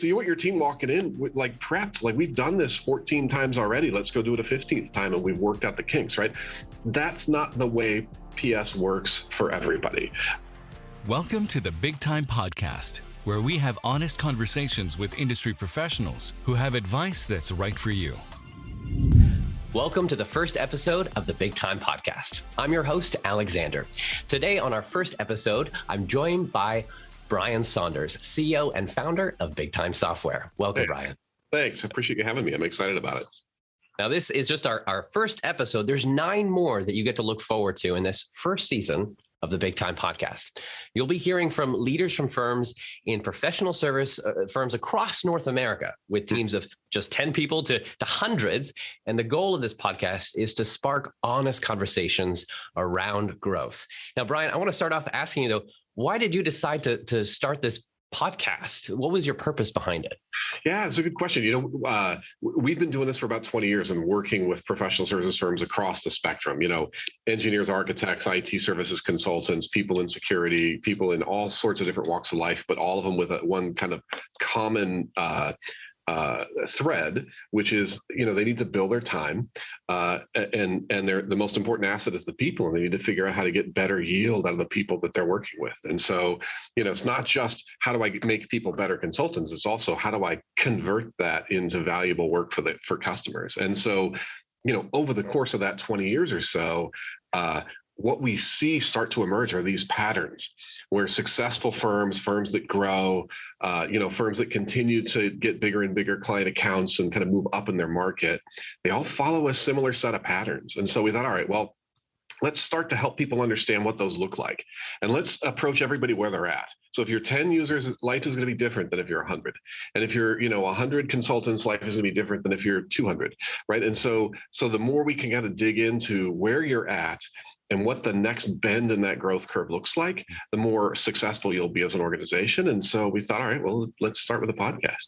So you want your team walking in with, like, prepped, like, we've done this 14 times already. Let's go do it a 15th time, and we've worked out the kinks, right? That's not the way PS works for everybody. Welcome to the BigTime Podcast, where we have honest conversations with industry professionals who have advice that's right for you. Welcome to the first episode of the BigTime Podcast. I'm your host, Alexander. Today on our first episode, I'm joined by Brian Saunders, CEO and founder of BigTime Software. Welcome, Brian. Thanks. I appreciate you having me. I'm excited about it. Now, this is just our first episode. There's 9 more that you get to look forward to in this first season of the BigTime Podcast. You'll be hearing from leaders from firms in professional service firms across North America, with teams of just 10 people to hundreds. And the goal of this podcast is to spark honest conversations around growth. Now, Brian, I want to start off asking you, though, why did you decide to start this podcast? What was your purpose behind it? Yeah, it's a good question. We've been doing this for about 20 years and working with professional services firms across the spectrum, engineers, architects, IT services consultants, people in security, people in all sorts of different walks of life, but all of them with one kind of common thread, which is, they need to bill their time, and the most important asset is the people, and they need to figure out how to get better yield out of the people that they're working with. And so, it's not just how do I make people better consultants, it's also how do I convert that into valuable work for customers. And so, over the course of that 20 years or so, what we see start to emerge are these patterns where successful firms that grow, firms that continue to get bigger and bigger client accounts and kind of move up in their market, they all follow a similar set of patterns. And so we thought, all right, well, let's start to help people understand what those look like. And let's approach everybody where they're at. So if you're 10 users, life is going to be different than if you're 100. And if you're, 100 consultants, life is going to be different than if you're 200, right? And so the more we can kind of dig into where you're at and what the next bend in that growth curve looks like, the more successful you'll be as an organization. And so we thought, all right, well, let's start with a podcast.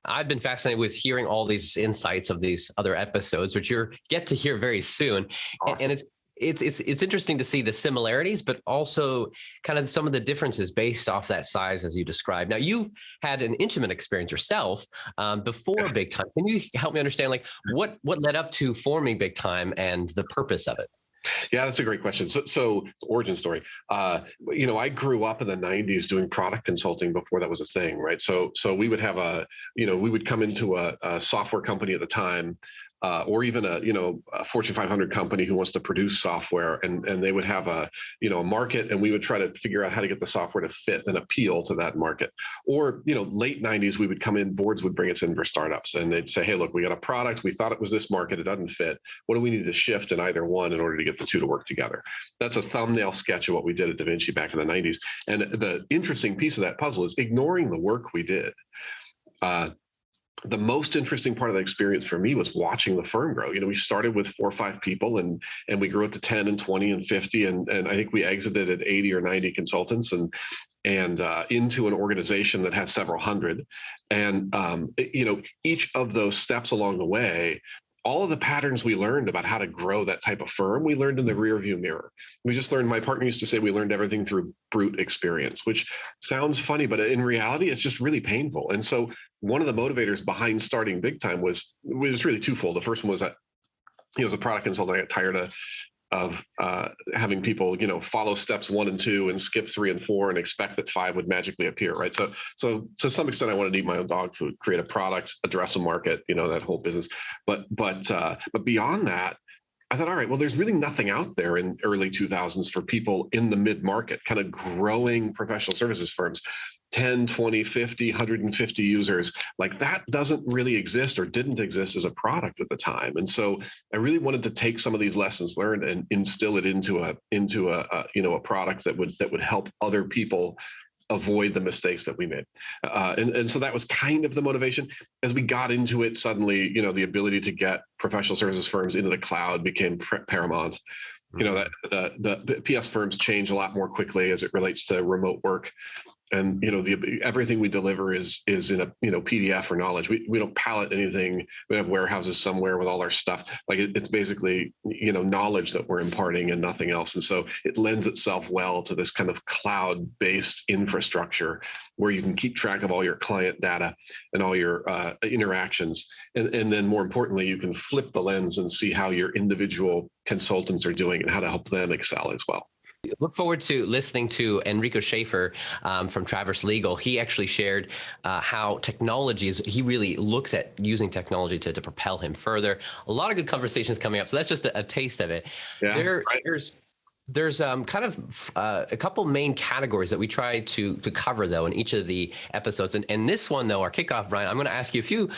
I've been fascinated with hearing all these insights of these other episodes, which you'll get to hear very soon. Awesome. And it's interesting to see the similarities, but also kind of some of the differences based off that size as you described. Now, you've had an intimate experience yourself before BigTime. Can you help me understand, what led up to forming BigTime and the purpose of it? Yeah, that's a great question. So origin story. I grew up in the 90s doing product consulting before that was a thing, right? So we would have we would come into a software company at the time, or even a Fortune 500 company who wants to produce software, and they would have a market, and we would try to figure out how to get the software to fit and appeal to that market. Or late 90s, we would come in, boards would bring us in for startups, and they'd say, hey, look, we got a product, we thought it was this market, it doesn't fit. What do we need to shift in either one in order to get the two to work together? That's a thumbnail sketch of what we did at Da Vinci back in the 90s. And the interesting piece of that puzzle is ignoring the work we did. The most interesting part of the experience for me was watching the firm grow. We started with 4 or 5 people, and we grew it to 10 and 20 and 50. And I think we exited at 80 or 90 consultants and into an organization that has several hundred. And, each of those steps along the way, all of the patterns we learned about how to grow that type of firm, we learned in the rearview mirror. We just learned, my partner used to say, we learned everything through brute experience, which sounds funny, but in reality, it's just really painful. And so one of the motivators behind starting BigTime was really twofold. The first one was that, as a product consultant, I got tired of having people, follow steps 1 and 2 and skip 3 and 4 and expect that 5 would magically appear, right? So to some extent, I wanted to eat my own dog food, create a product, address a market, that whole business. But beyond that, I thought, all right, well, there's really nothing out there in early 2000s for people in the mid-market, kind of growing professional services firms. 10, 20, 50, 150 users, like that doesn't really exist or didn't exist as a product at the time. And so I really wanted to take some of these lessons learned and instill it into a product that would help other people avoid the mistakes that we made. And so that was kind of the motivation. As we got into it, suddenly, the ability to get professional services firms into the cloud became paramount. That the PS firms change a lot more quickly as it relates to remote work. And everything we deliver is in a PDF or knowledge. We don't pallet anything. We have warehouses somewhere with all our stuff. Like it's basically knowledge that we're imparting and nothing else. And so it lends itself well to this kind of cloud-based infrastructure where you can keep track of all your client data and all your interactions. And then more importantly, you can flip the lens and see how your individual consultants are doing and how to help them excel as well. Look forward to listening to Enrico Schaefer from Traverse Legal. He actually shared how he really looks at using technology to propel him further. A lot of good conversations coming up. So that's just a taste of it. Yeah, There's kind of a couple main categories that we try to cover, though, in each of the episodes. And this one, though, our kickoff, Brian, I'm going to ask you a few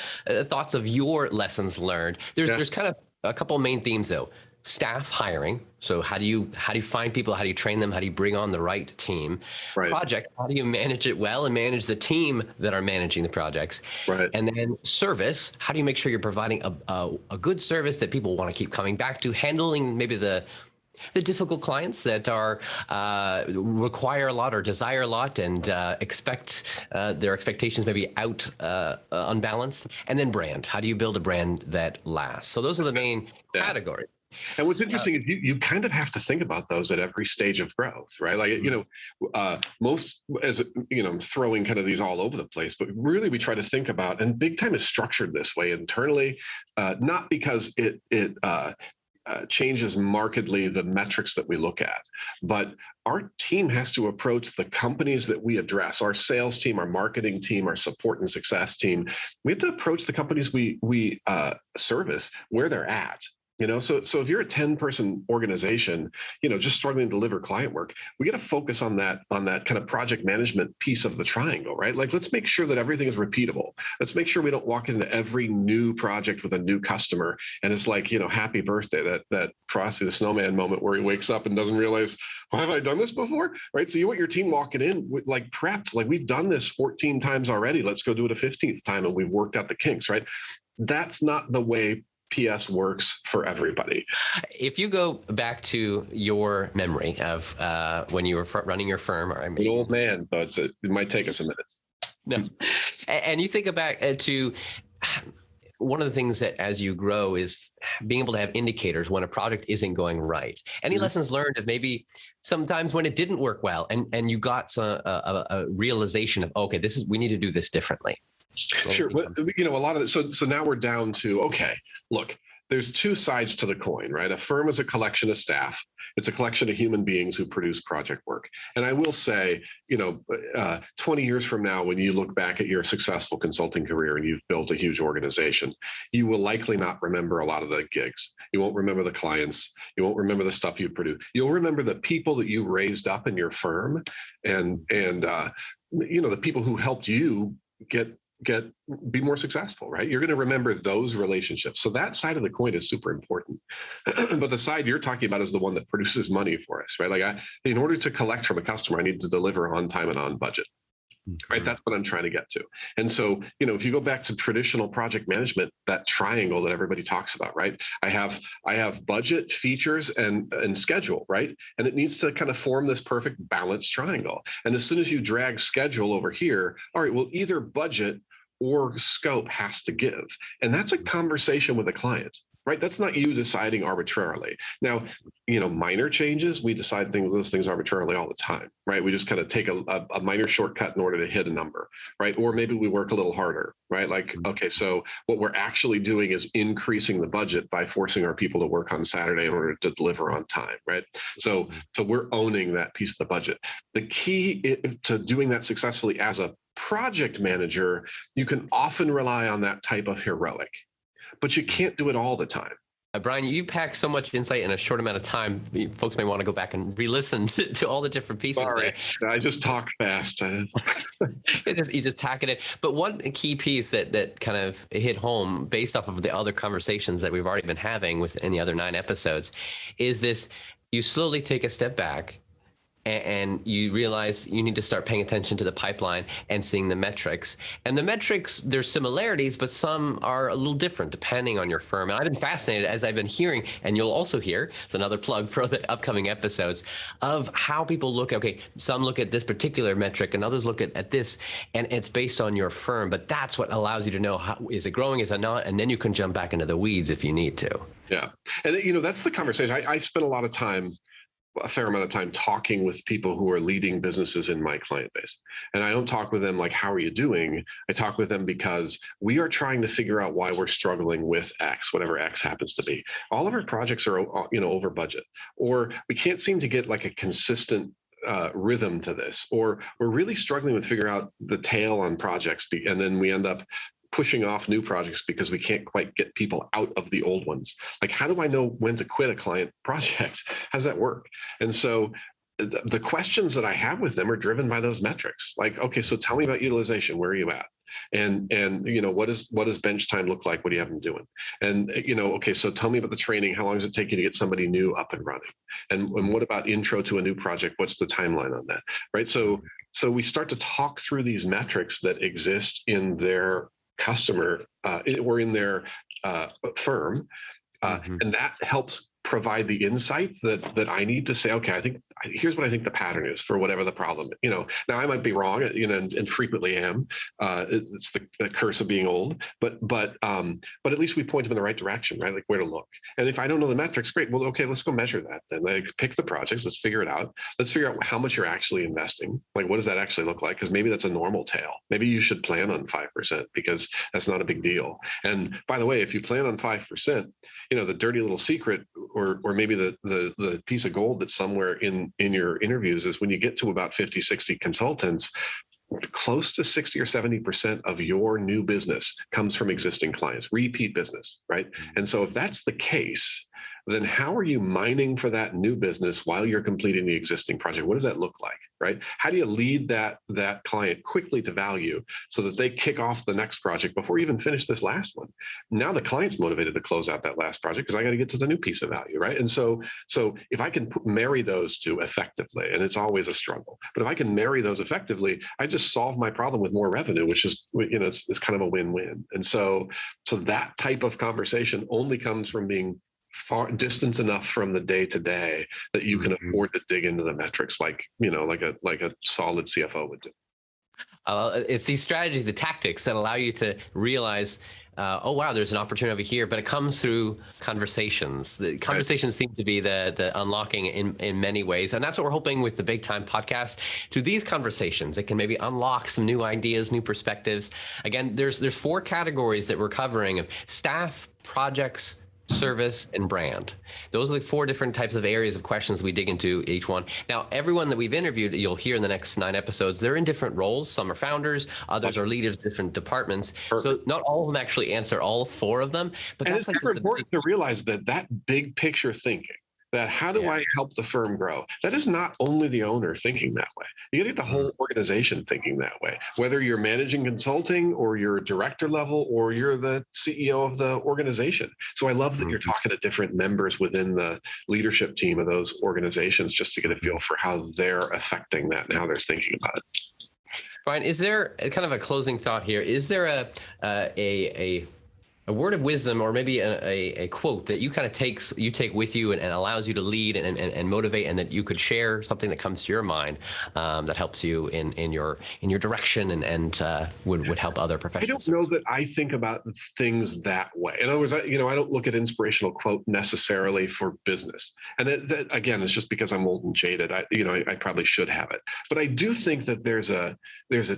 thoughts of your lessons learned. There's kind of a couple main themes, though. Staff hiring. So how do you find people? How do you train them? How do you bring on the right team? Right. Project. How do you manage it well and manage the team that are managing the projects? Right. And then service. How do you make sure you're providing a good service that people want to keep coming back to? Handling maybe the difficult clients that are require a lot or desire a lot and expect their expectations maybe out unbalanced. And then brand. How do you build a brand that lasts? So those are the main categories. And what's interesting is you kind of have to think about those at every stage of growth, right? Like, most, as I'm throwing kind of these all over the place, but really we try to think about, and BigTime is structured this way internally, not because it changes markedly the metrics that we look at, but our team has to approach the companies that we address, our sales team, our marketing team, our support and success team. We have to approach the companies we service where they're at. So if you're a 10-person organization, just struggling to deliver client work, we got to focus on that kind of project management piece of the triangle, right? Like, let's make sure that everything is repeatable. Let's make sure we don't walk into every new project with a new customer and it's like, happy birthday, that Frosty the Snowman moment where he wakes up and doesn't realize, well, have I done this before? Right? So you want your team walking in with, like, prepped, like, we've done this 14 times already. Let's go do it a 15th time and we've worked out the kinks, right? That's not the way PS works for everybody. If you go back to your memory of when you were running your firm, or an old man, but it might take us a minute. No, and you think back to one of the things that as you grow is being able to have indicators when a project isn't going right. Any lessons learned of maybe sometimes when it didn't work well, and you got a realization of, okay, we need to do this differently. Sure. Well, a lot of it. So now we're down to, okay, look, there's two sides to the coin, right? A firm is a collection of staff. It's a collection of human beings who produce project work. And I will say, 20 years from now, when you look back at your successful consulting career and you've built a huge organization, you will likely not remember a lot of the gigs. You won't remember the clients. You won't remember the stuff you produced. You'll remember the people that you raised up in your firm and the people who helped you be more successful, right? You're going to remember those relationships. So that side of the coin is super important. But the side you're talking about is the one that produces money for us, right? Like, in order to collect from a customer, I need to deliver on time and on budget, right? That's what I'm trying to get to. And so, if you go back to traditional project management, that triangle that everybody talks about, right? I have budget, features, and schedule, right? And it needs to kind of form this perfect balanced triangle. And as soon as you drag schedule over here, all right, well, either budget or scope has to give. And that's a conversation with the client, right? That's not you deciding arbitrarily. Now, minor changes, we decide those things arbitrarily all the time, right? We just kind of take a minor shortcut in order to hit a number, right? Or maybe we work a little harder, right? Like, okay, so what we're actually doing is increasing the budget by forcing our people to work on Saturday in order to deliver on time, right? So we're owning that piece of the budget. The key to doing that successfully as a project manager, you can often rely on that type of heroic, but you can't do it all the time. Brian, you pack so much insight in a short amount of time. Folks may want to go back and re-listen to all the different pieces. Sorry, there. I just talk fast. You just pack it in. But one key piece that kind of hit home based off of the other conversations that we've already been having within the other 9 episodes is this: you slowly take a step back and you realize you need to start paying attention to the pipeline and seeing the metrics. And the metrics, there's similarities, but some are a little different depending on your firm. And I've been fascinated as I've been hearing, and you'll also hear, it's another plug for the upcoming episodes, of how people look. Okay, some look at this particular metric and others look at this, and it's based on your firm. But that's what allows you to know, how is it growing, is it not? And then you can jump back into the weeds if you need to. Yeah. And, that's the conversation. I spend a fair amount of time talking with people who are leading businesses in my client base. And I don't talk with them like, how are you doing? I talk with them because we are trying to figure out why we're struggling with X, whatever X happens to be. All of our projects are, over budget, or we can't seem to get like a consistent rhythm to this, or we're really struggling with figuring out the tail on projects. And then we end up pushing off new projects because we can't quite get people out of the old ones. Like, how do I know when to quit a client project? How does that work? And so the questions that I have with them are driven by those metrics. Like, okay, so tell me about utilization. Where are you at? And what does bench time look like? What do you have them doing? And okay, so tell me about the training. How long does it take you to get somebody new up and running? And what about intro to a new project? What's the timeline on that? Right. So we start to talk through these metrics that exist in their customer or in their firm, and that helps provide the insights that I need to say, okay, here's what I think the pattern is for whatever the problem. Now I might be wrong, and frequently am. It's the curse of being old, but at least we point them in the right direction, right? Like where to look. And if I don't know the metrics, great. Well, okay, let's go measure that then. Like pick the projects, let's figure it out. Let's figure out how much you're actually investing. Like what does that actually look like? Because maybe that's a normal tail. Maybe you should plan on 5% because that's not a big deal. And by the way, if you plan on 5%, the dirty little secret, or maybe the piece of gold that's somewhere in your interviews, is when you get to about 50, 60 consultants, close to 60 or 70% of your new business comes from existing clients, repeat business, right? And so if that's the case, then how are you mining for that new business while you're completing the existing project? What does that look like, right? How do you lead that client quickly to value so that they kick off the next project before you even finish this last one? Now the client's motivated to close out that last project because I got to get to the new piece of value, right? And so if I can marry those two effectively, and it's always a struggle, but if I can marry those effectively, I just solve my problem with more revenue, which is, it's kind of a win-win. And so that type of conversation only comes from being far distance enough from the day to day that you can afford to dig into the metrics like a solid CFO would do. It's these strategies, the tactics that allow you to realize, oh, wow, there's an opportunity over here, but it comes through conversations. The conversations seem to be the unlocking in many ways. And that's what we're hoping with the BigTime podcast. Through these conversations, it can maybe unlock some new ideas, new perspectives. Again, there's 4 categories that we're covering: of staff, projects, service, and brand. Those are the 4 different types of areas of questions we dig into each one. Now, everyone that we've interviewed, you'll hear in the next 9 episodes, they're in different roles. Some are founders, others are leaders of different departments. Perfect. So not all of them actually answer all 4 of them. But and that's it's important to realize that big picture thinking, that how do I help the firm grow? That is not only the owner thinking that way. You got to get the whole organization thinking that way, whether you're managing consulting or you're director level or you're the CEO of the organization. So I love that you're talking to different members within the leadership team of those organizations just to get a feel for how they're affecting that and how they're thinking about it. Brian, is there kind of a closing thought here? Is there a word of wisdom, or maybe a quote that you kind of take with you and allows you to lead and motivate, and that you could share something that comes to your mind that helps you in your direction and would help other professionals? I don't know that I think about things that way. In other words, I don't look at inspirational quote necessarily for business, and that again, it's just because I'm old and jaded. I probably should have it, but I do think that there's a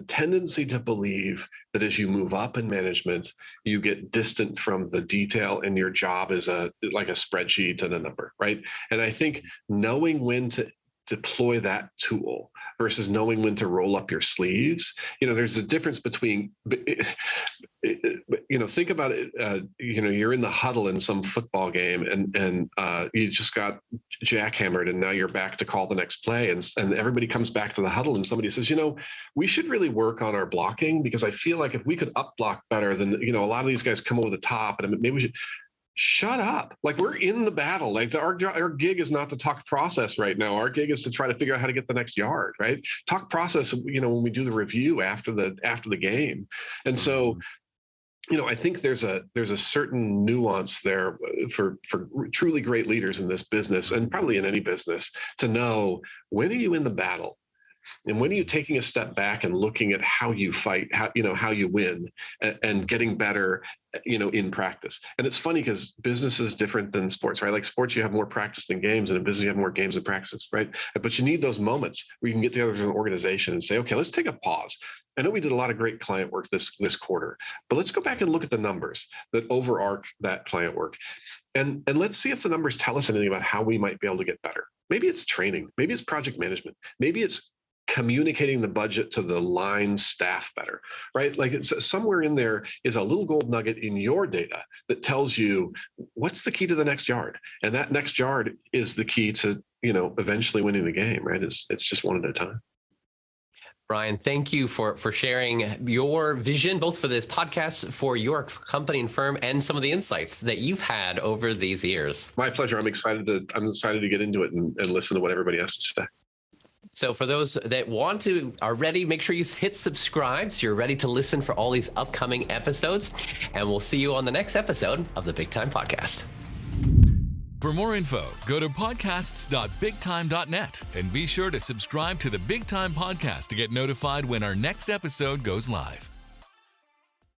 tendency to believe that as you move up in management, you get distant from the detail, and your job is like a spreadsheet and a number, right? And I think knowing when to deploy that tool versus knowing when to roll up your sleeves, there's a difference between, think about it. You're in the huddle in some football game, and you just got jackhammered, and now you're back to call the next play, and everybody comes back to the huddle, and somebody says, we should really work on our blocking, because I feel like if we could up block better, then a lot of these guys come over the top, and maybe we should. shut up. Like, we're in the battle. Like, our gig is not to talk process right now. Our gig is to try to figure out how to get the next yard, right? Talk process, when we do the review after the game. And so, I think there's a certain nuance there for truly great leaders in this business, and probably in any business, to know, when are you in the battle? And when are you taking a step back and looking at how you fight, how you win, and getting better, in practice? And it's funny because business is different than sports, right? Like, sports, you have more practice than games, and in business, you have more games than practices, right? But you need those moments where you can get together as an organization and say, okay, let's take a pause. I know we did a lot of great client work this quarter, but let's go back and look at the numbers that overarch that client work. And let's see if the numbers tell us anything about how we might be able to get better. Maybe it's training, maybe it's project management, maybe it's communicating the budget to the line staff better, right? Like, it's somewhere in there is a little gold nugget in your data that tells you what's the key to the next yard. And that next yard is the key to, eventually winning the game, right? It's just one at a time. Brian, thank you for sharing your vision, both for this podcast, for your company and firm, and some of the insights that you've had over these years. My pleasure. I'm excited to get into it and listen to what everybody has to say. So for those that are ready, make sure you hit subscribe so you're ready to listen for all these upcoming episodes. And we'll see you on the next episode of the BigTime Podcast. For more info, go to podcasts.bigtime.net and be sure to subscribe to the BigTime Podcast to get notified when our next episode goes live.